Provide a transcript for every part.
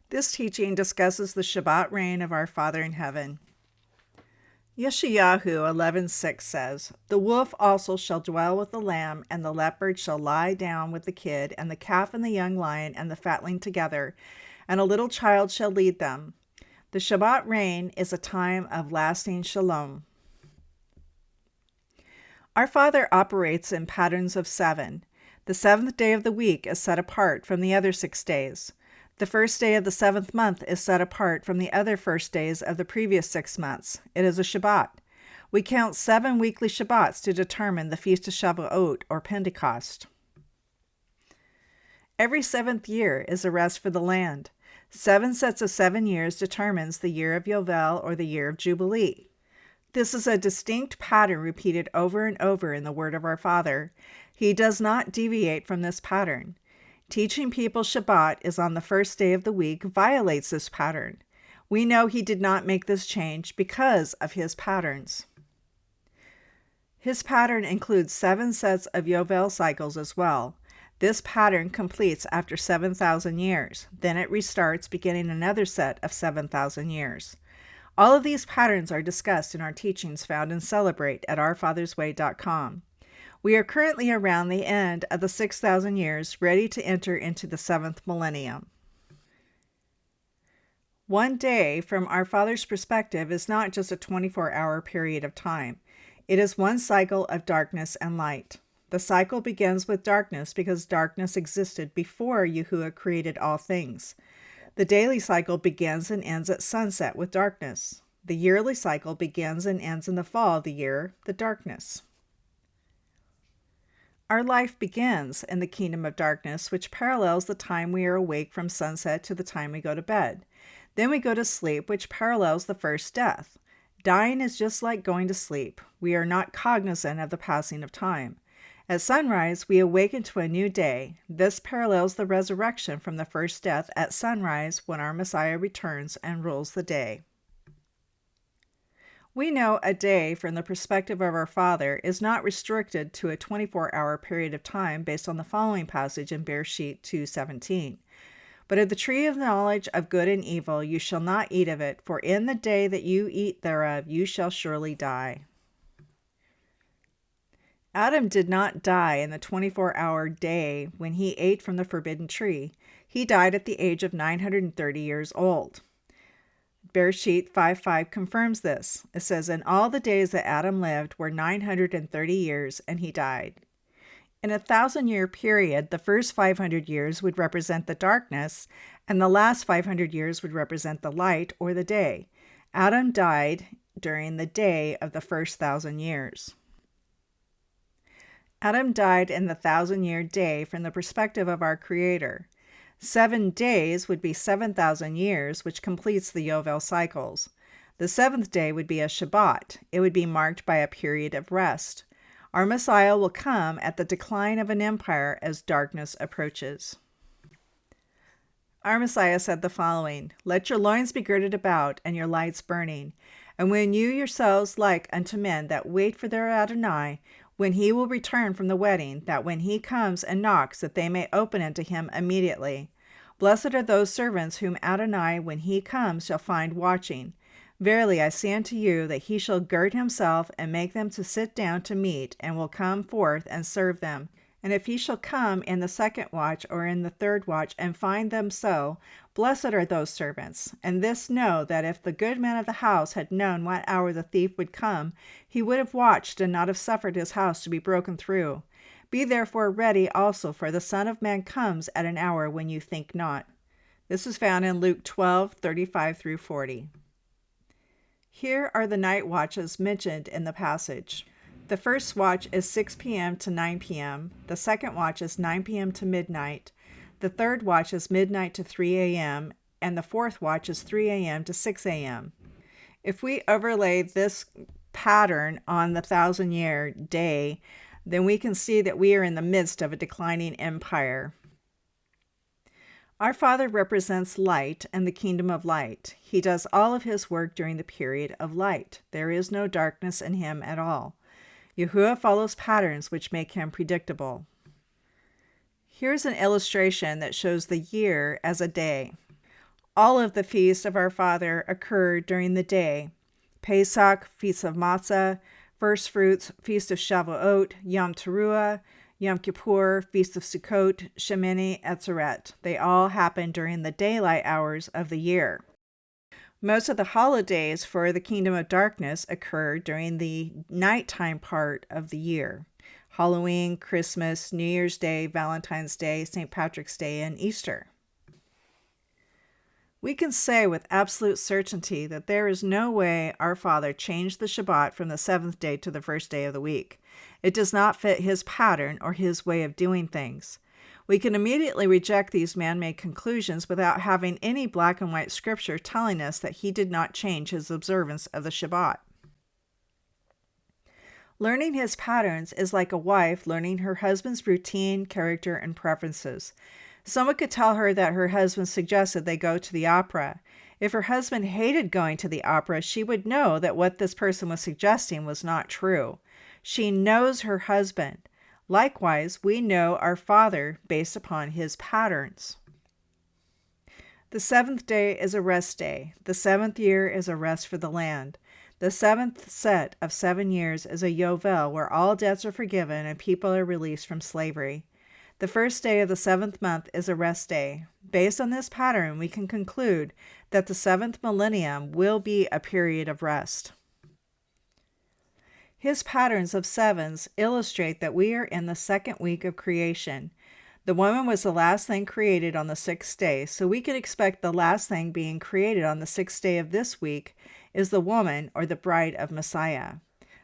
This teaching discusses the Shabbat Reign of our Father in heaven. Yeshayahu 11:6 says, "The wolf also shall dwell with the lamb, and the leopard shall lie down with the kid, and the calf and the young lion and the fatling together, and a little child shall lead them." The Shabbat Reign is a time of lasting shalom. Our Father operates in patterns of 7. The 7th day of the week is set apart from the other 6 days. The first day of the 7th month is set apart from the other first days of the previous 6 months. It is a Shabbat. We count 7 weekly Shabbats to determine the Feast of Shavuot or Pentecost. Every 7th year is a rest for the land. 7 sets of 7 years determines the year of Yovel or the year of Jubilee. This is a distinct pattern repeated over and over in the Word of our Father. He does not deviate from this pattern. Teaching people Shabbat is on the first day of the week violates this pattern. We know he did not make this change because of his patterns. His pattern includes 7 sets of Yovel cycles as well. This pattern completes after 7,000 years. Then it restarts, beginning another set of 7,000 years. All of these patterns are discussed in our teachings found in Celebrate at ourfathersway.com. We are currently around the end of the 6,000 years, ready to enter into the 7th millennium. One day, from our Father's perspective, is not just a 24-hour period of time. It is one cycle of darkness and light. The cycle begins with darkness because darkness existed before Yahuwah created all things. The daily cycle begins and ends at sunset with darkness. The yearly cycle begins and ends in the fall of the year, the darkness. Our life begins in the kingdom of darkness, which parallels the time we are awake from sunset to the time we go to bed. Then we go to sleep, which parallels the first death. Dying is just like going to sleep. We are not cognizant of the passing of time. At sunrise, we awaken to a new day. This parallels the resurrection from the first death at sunrise when our Messiah returns and rules the day. We know a day from the perspective of our Father is not restricted to a 24-hour period of time based on the following passage in Bereshit 2:17. "But of the tree of knowledge of good and evil you shall not eat of it, for in the day that you eat thereof you shall surely die." Adam did not die in the 24-hour day when he ate from the forbidden tree. He died at the age of 930 years old. Bereshit 5:5 confirms this. It says, "And all the days that Adam lived were 930 years, and he died." In a 1,000-year period, the first 500 years would represent the darkness, and the last 500 years would represent the light or the day. Adam died during the day of the first 1,000 years. Adam died in the 1,000-year day from the perspective of our Creator. 7 days would be 7,000 years, which completes the Yovel cycles. The 7th day would be a Shabbat. It would be marked by a period of rest. Our Messiah will come at the decline of an empire as darkness approaches. Our Messiah said the following, "Let your loins be girded about, and your lights burning. And when you yourselves like unto men that wait for their Adonai, when he will return from the wedding, that when he comes and knocks, that they may open unto him immediately. Blessed are those servants whom Adonai, when he comes, shall find watching. Verily I say unto you, that he shall gird himself, and make them to sit down to meat, and will come forth and serve them. And if he shall come in the 2nd watch, or in the 3rd watch, and find them so, blessed are those servants. And this know, that if the good man of the house had known what hour the thief would come, he would have watched, and not have suffered his house to be broken through. Be therefore ready also, for the Son of Man comes at an hour when you think not." This is found in Luke 12:35-40. Here are the night watches mentioned in the passage. The first watch is 6 p.m. to 9 p.m. The second watch is 9 p.m. to midnight. The third watch is midnight to 3 a.m. And the fourth watch is 3 a.m. to 6 a.m. If we overlay this pattern on the 1,000-year day, then we can see that we are in the midst of a declining empire. Our Father represents light and the kingdom of light. He does all of his work during the period of light. There is no darkness in him at all. Yahuwah follows patterns which make him predictable. Here's an illustration that shows the year as a day. All of the feasts of our Father occurred during the day. Pesach, Feast of Matzah, First Fruits, Feast of Shavuot, Yom Teruah, Yom Kippur, Feast of Sukkot, Shemini Atzeret. They all happen during the daylight hours of the year. Most of the holidays for the Kingdom of Darkness occur during the nighttime part of the year. Halloween, Christmas, New Year's Day, Valentine's Day, St. Patrick's Day, and Easter. We can say with absolute certainty that there is no way our Father changed the Shabbat from the seventh day to the first day of the week. It does not fit his pattern or his way of doing things. We can immediately reject these man-made conclusions without having any black and white scripture telling us that he did not change his observance of the Shabbat. Learning his patterns is like a wife learning her husband's routine, character, and preferences. Someone could tell her that her husband suggested they go to the opera. If her husband hated going to the opera, she would know that what this person was suggesting was not true. She knows her husband. Likewise, we know our Father based upon his patterns. The seventh day is a rest day. The seventh year is a rest for the land. The seventh set of 7 years is a Yovel, where all debts are forgiven and people are released from slavery. The first day of the seventh month is a rest day. Based on this pattern, we can conclude that the seventh millennium will be a period of rest. His patterns of sevens illustrate that we are in the second week of creation. The woman was the last thing created on the sixth day, so we can expect the last thing being created on the sixth day of this week is the woman or the bride of Messiah.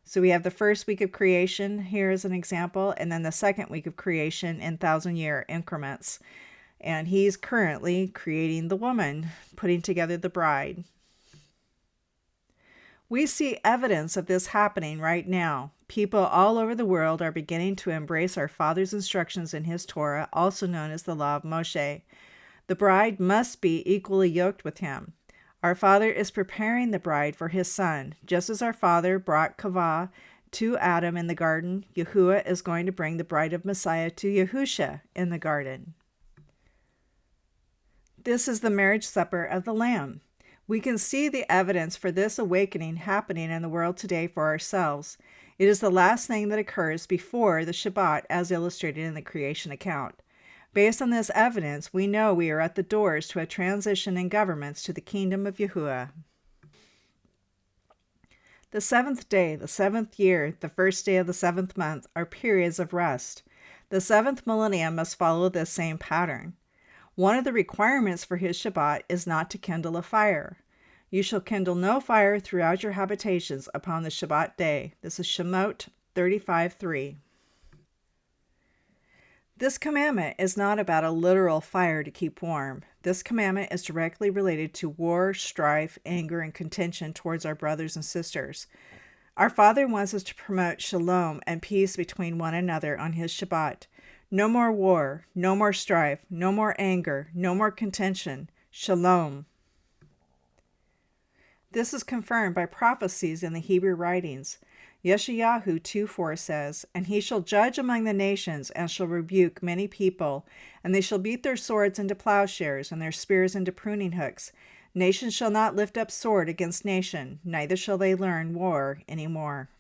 So we have the first week of creation here as an example, and then the second week of creation in 1,000-year increments. And he's currently creating the woman, putting together the bride. We see evidence of this happening right now. People all over the world are beginning to embrace our Father's instructions in his Torah, also known as the Law of Moshe. The bride must be equally yoked with him. Our Father is preparing the bride for his Son. Just as our Father brought Kavah to Adam in the garden, Yahuwah is going to bring the bride of Messiah to Yahusha in the garden. This is the marriage supper of the Lamb. We can see the evidence for this awakening happening in the world today for ourselves. It is the last thing that occurs before the Shabbat as illustrated in the creation account. Based on this evidence, we know we are at the doors to a transition in governments to the kingdom of Yahuwah. The seventh day, the seventh year, the first day of the seventh month are periods of rest. The seventh millennium must follow this same pattern. One of the requirements for his Shabbat is not to kindle a fire. You shall kindle no fire throughout your habitations upon the Shabbat day. This is Shemot 35:3. This commandment is not about a literal fire to keep warm. This commandment is directly related to war, strife, anger, and contention towards our brothers and sisters. Our Father wants us to promote shalom and peace between one another on his Shabbat. No more war, no more strife, no more anger, no more contention. Shalom. This is confirmed by prophecies in the Hebrew writings. Yeshayahu 2:4 says, "And he shall judge among the nations, and shall rebuke many people, and they shall beat their swords into plowshares, and their spears into pruning hooks. Nation shall not lift up sword against nation, neither shall they learn war any more."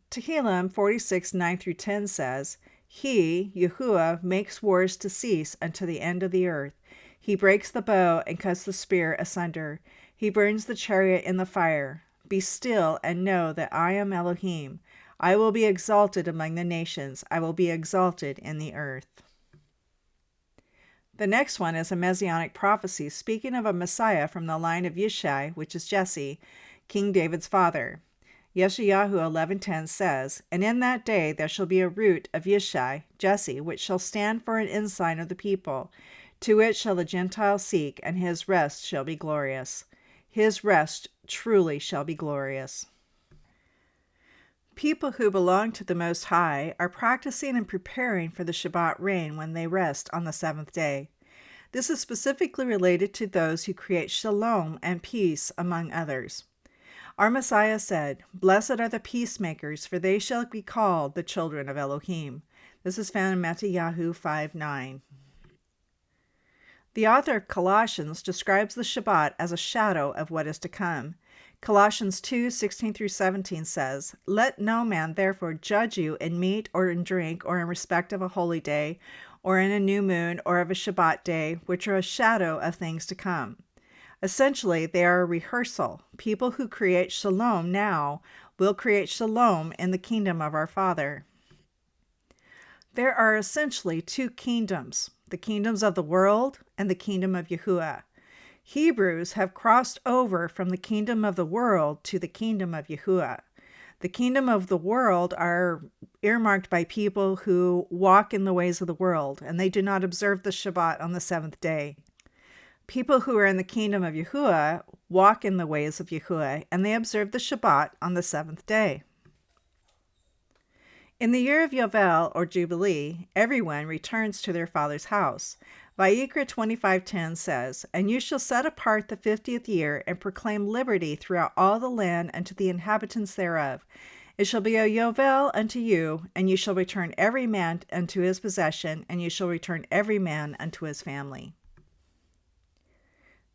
Tehillim 46:9-10 says, "He, Yahuwah, makes wars to cease unto the end of the earth. He breaks the bow and cuts the spear asunder. He burns the chariot in the fire. Be still and know that I am Elohim. I will be exalted among the nations. I will be exalted in the earth." The next one is a messianic prophecy speaking of a Messiah from the line of Yishai, which is Jesse, King David's father. Yeshayahu 11:10 says, "And in that day there shall be a root of Yishai, Jesse, which shall stand for an ensign of the people. To it shall the Gentiles seek, and his rest shall be glorious." His rest truly shall be glorious. People who belong to the Most High are practicing and preparing for the Shabbat Reign when they rest on the seventh day. This is specifically related to those who create shalom and peace among others. Our Messiah said, "Blessed are the peacemakers, for they shall be called the children of Elohim." This is found in Matthew 5:9. The author of Colossians describes the Shabbat as a shadow of what is to come. Colossians 2:16-17 says, "Let no man therefore judge you in meat or in drink or in respect of a holy day or in a new moon or of a Shabbat day, which are a shadow of things to come." Essentially, they are a rehearsal. People who create shalom now will create shalom in the kingdom of our Father. There are essentially two kingdoms, the kingdoms of the world and the kingdom of Yahuwah. Hebrews have crossed over from the kingdom of the world to the kingdom of Yahuwah. The kingdom of the world are earmarked by people who walk in the ways of the world, and they do not observe the Shabbat on the seventh day. People who are in the kingdom of Yahuwah walk in the ways of Yahuwah, and they observe the Shabbat on the seventh day. In the year of Yovel, or Jubilee, everyone returns to their father's house. Vayikra 25:10 says, "And you shall set apart the 50th year, and proclaim liberty throughout all the land unto the inhabitants thereof. It shall be a Yovel unto you, and you shall return every man unto his possession, and you shall return every man unto his family."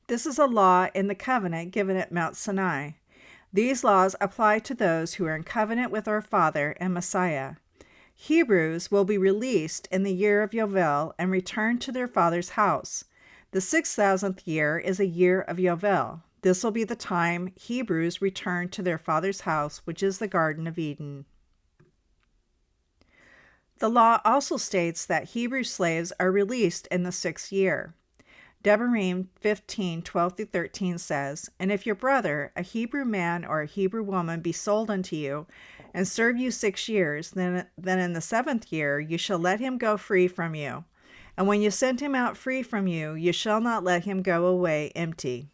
This is a law in the covenant given at Mount Sinai. These laws apply to those who are in covenant with our Father and Messiah. Hebrews will be released in the year of Yovel and return to their father's house. The 6,000th year is a year of Yovel. This will be the time Hebrews return to their father's house, which is the Garden of Eden. The law also states that Hebrew slaves are released in the 6th year. Devarim 15:12-13 says, "And if your brother, a Hebrew man or a Hebrew woman, be sold unto you, and serve you 6 years, then in the 7th year you shall let him go free from you. And when you send him out free from you, you shall not let him go away empty."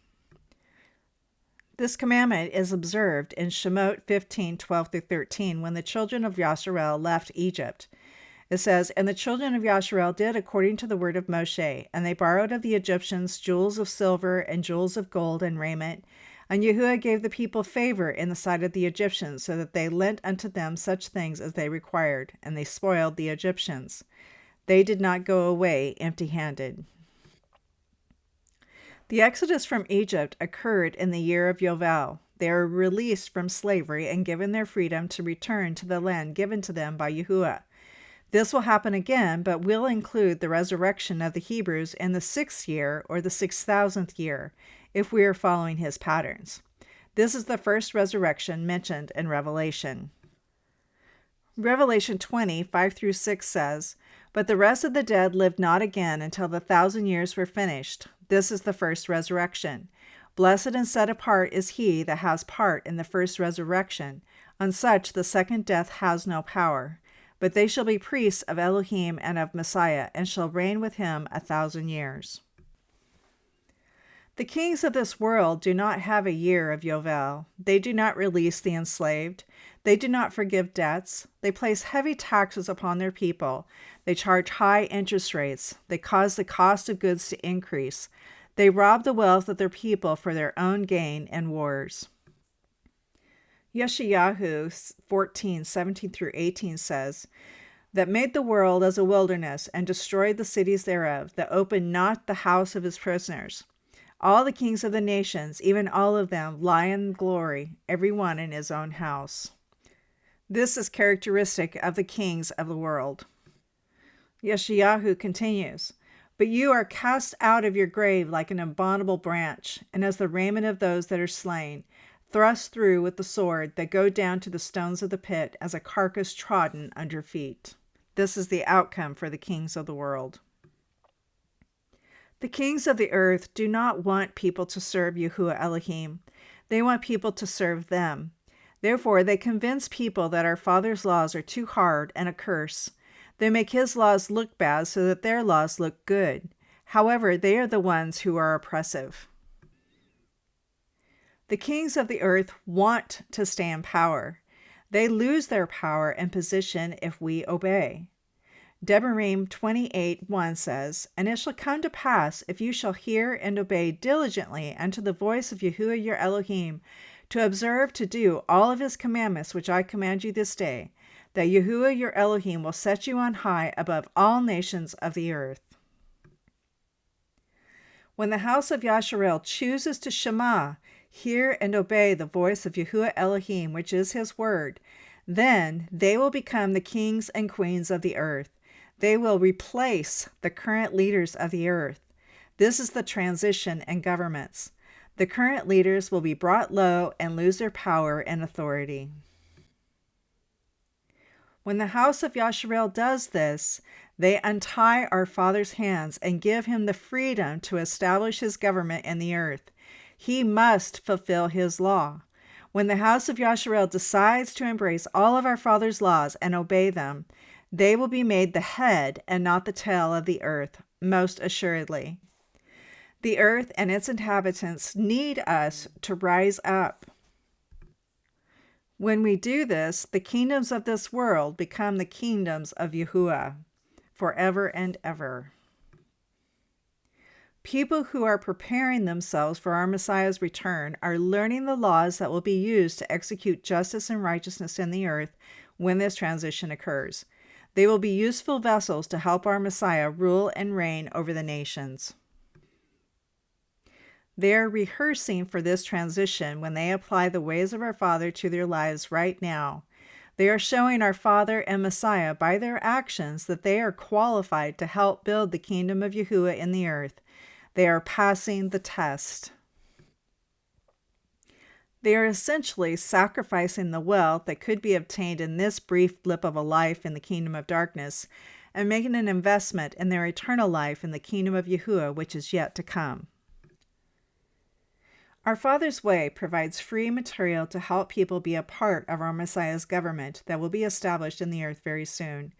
This commandment is observed in Shemot 15:12-13 when the children of Yasharel left Egypt. It says, "And the children of Yasharel did according to the word of Moshe, and they borrowed of the Egyptians jewels of silver and jewels of gold and raiment. And Yahuwah gave the people favor in the sight of the Egyptians, so that they lent unto them such things as they required, and they spoiled the Egyptians. They did not go away empty-handed." The exodus from Egypt occurred in the year of Yovel. They are released from slavery and given their freedom to return to the land given to them by Yahuwah. This will happen again, but will include the resurrection of the Hebrews in the 6th year, or the 6,000th year, if we are following his patterns. This is the first resurrection mentioned in Revelation. Revelation 20:5-6 says, "But the rest of the dead lived not again until the 1,000 years were finished. This is the first resurrection. Blessed and set apart is he that has part in the first resurrection. On such the second death has no power. But they shall be priests of Elohim and of Messiah, and shall reign with him 1,000 years." The kings of this world do not have a year of Yovel. They do not release the enslaved. They do not forgive debts. They place heavy taxes upon their people. They charge high interest rates. They cause the cost of goods to increase. They rob the wealth of their people for their own gain and wars. Yeshayahu 14:17-18 says, "That made the world as a wilderness, and destroyed the cities thereof, that opened not the house of his prisoners. All the kings of the nations, even all of them, lie in glory, every one in his own house." This is characteristic of the kings of the world. Yeshayahu continues, "But you are cast out of your grave like an abominable branch, and as the raiment of those that are slain, thrust through with the sword, that go down to the stones of the pit, as a carcass trodden under feet." This is the outcome for the kings of the world. The kings of the earth do not want people to serve Yahuwah Elohim. They want people to serve them. Therefore, they convince people that our Father's laws are too hard and a curse. They make his laws look bad so that their laws look good. However, they are the ones who are oppressive. The kings of the earth want to stay in power. They lose their power and position if we obey. Devarim 28:1 says, "And it shall come to pass, if you shall hear and obey diligently unto the voice of Yahuwah your Elohim, to observe to do all of his commandments which I command you this day, that Yahuwah your Elohim will set you on high above all nations of the earth." When the house of Yasharel chooses to Shema, hear and obey the voice of Yahuwah Elohim, which is his word, then they will become the kings and queens of the earth. They will replace the current leaders of the earth. This is the transition in governments. The current leaders will be brought low and lose their power and authority. When the house of Yasharel does this, they untie our Father's hands and give him the freedom to establish his government in the earth. He must fulfill his law. When the house of Yasharel decides to embrace all of our Father's laws and obey them, they will be made the head and not the tail of the earth, most assuredly. The earth and its inhabitants need us to rise up. When we do this, the kingdoms of this world become the kingdoms of Yahuwah, forever and ever. People who are preparing themselves for our Messiah's return are learning the laws that will be used to execute justice and righteousness in the earth when this transition occurs. They will be useful vessels to help our Messiah rule and reign over the nations. They are rehearsing for this transition when they apply the ways of our Father to their lives right now. They are showing our Father and Messiah by their actions that they are qualified to help build the kingdom of Yahuwah in the earth. They are passing the test. They are essentially sacrificing the wealth that could be obtained in this brief blip of a life in the kingdom of darkness and making an investment in their eternal life in the kingdom of Yahuwah, which is yet to come. Our Father's Way provides free material to help people be a part of our Messiah's government that will be established in the earth very soon.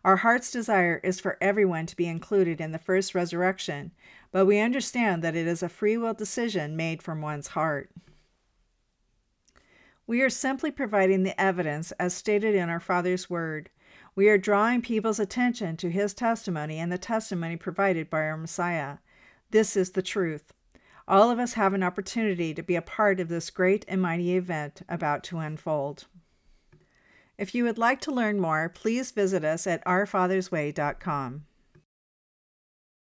Our heart's desire is for everyone to be included in the first resurrection, but we understand that it is a free will decision made from one's heart. We are simply providing the evidence as stated in our Father's Word. We are drawing people's attention to his testimony and the testimony provided by our Messiah. This is the truth. All of us have an opportunity to be a part of this great and mighty event about to unfold. If you would like to learn more, please visit us at ourfathersway.com.